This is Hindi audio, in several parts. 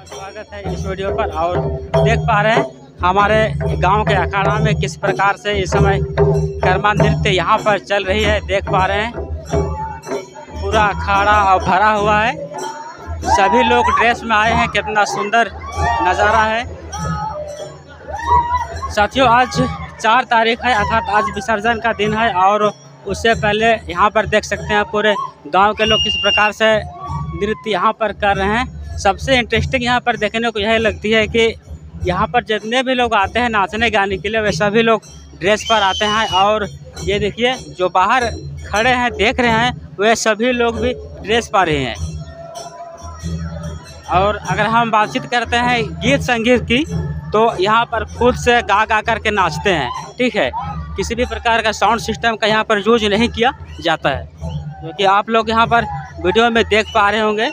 स्वागत है इस वीडियो पर। और देख पा रहे हैं हमारे गांव के अखाड़ा में किस प्रकार से इस समय कर्मा नृत्य यहाँ पर चल रही है। देख पा रहे हैं पूरा अखाड़ा और भरा हुआ है, सभी लोग ड्रेस में आए हैं। कितना सुंदर नज़ारा है साथियों। आज 4 तारीख है, अर्थात आज विसर्जन का दिन है। और उससे पहले यहाँ पर देख सकते हैं पूरे गांव के लोग किस प्रकार से नृत्य यहाँ पर कर रहे हैं। सबसे इंटरेस्टिंग यहाँ पर देखने को यह लगती है कि यहाँ पर जितने भी लोग आते हैं नाचने गाने के लिए, वे सभी लोग ड्रेस पर आते हैं। और ये देखिए जो बाहर खड़े हैं देख रहे हैं, वे सभी लोग भी ड्रेस पा रहे हैं। और अगर हम बातचीत करते हैं गीत संगीत की, तो यहाँ पर खुद से गा गा कर के नाचते हैं। ठीक है, किसी भी प्रकार का साउंड सिस्टम का यहाँ पर यूज नहीं किया जाता है, क्योंकि आप लोग यहाँ पर वीडियो में देख पा रहे होंगे।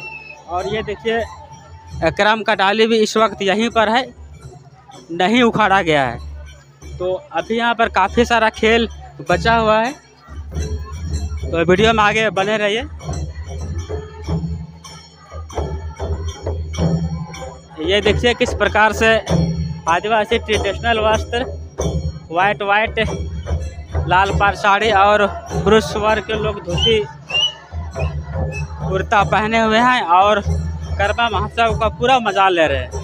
और ये देखिए करम का डाली भी इस वक्त यहीं पर है, नहीं उखाड़ा गया है। तो अभी यहाँ पर काफ़ी सारा खेल बचा हुआ है, तो वीडियो में आगे बने रहिए। ये देखिए किस प्रकार से आदिवासी ट्रेडिशनल वस्त्र, वाइट लाल पार साड़ी और पुरुष वर्ग के लोग धोती कुर्ता पहने हुए हैं और गरबा महोत्सव का पूरा मजा ले रहे हैं।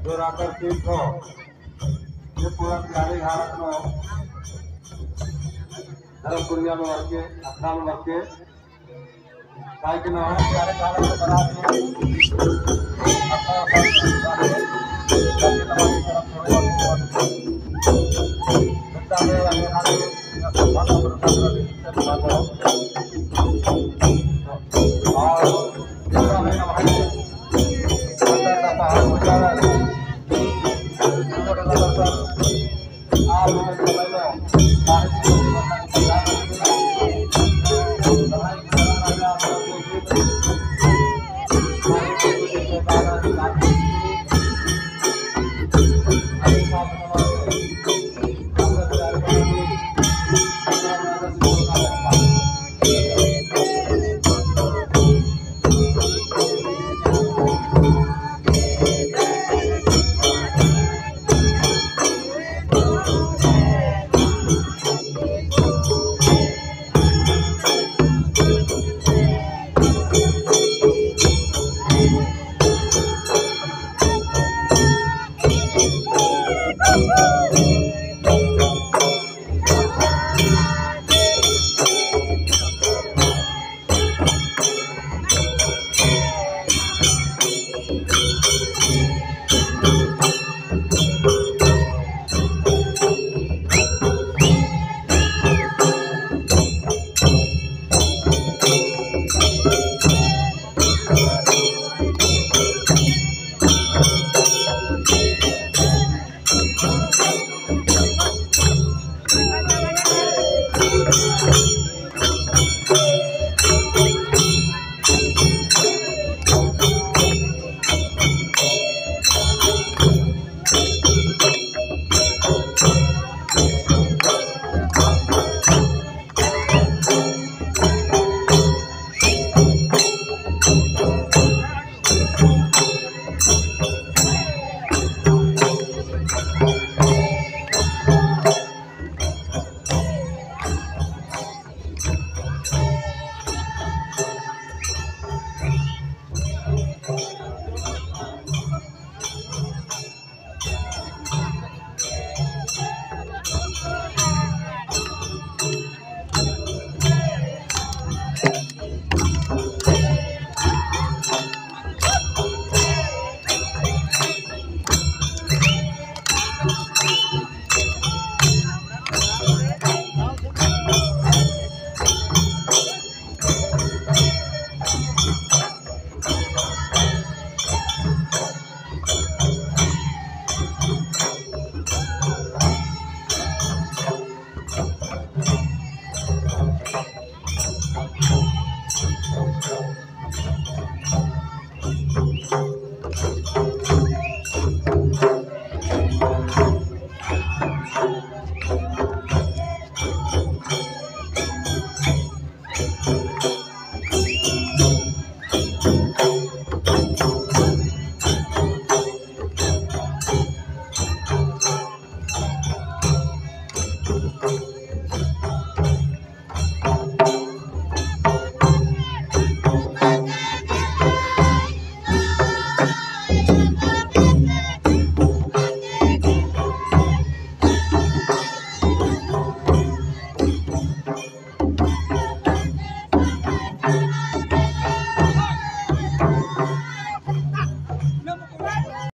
जो राकर तीर्थ ये पूरा प्यारे घाट में धर्मपुरिया में वर्ग के अखड़ा में वर्ग के काय के नाम प्यारे घाट में बना और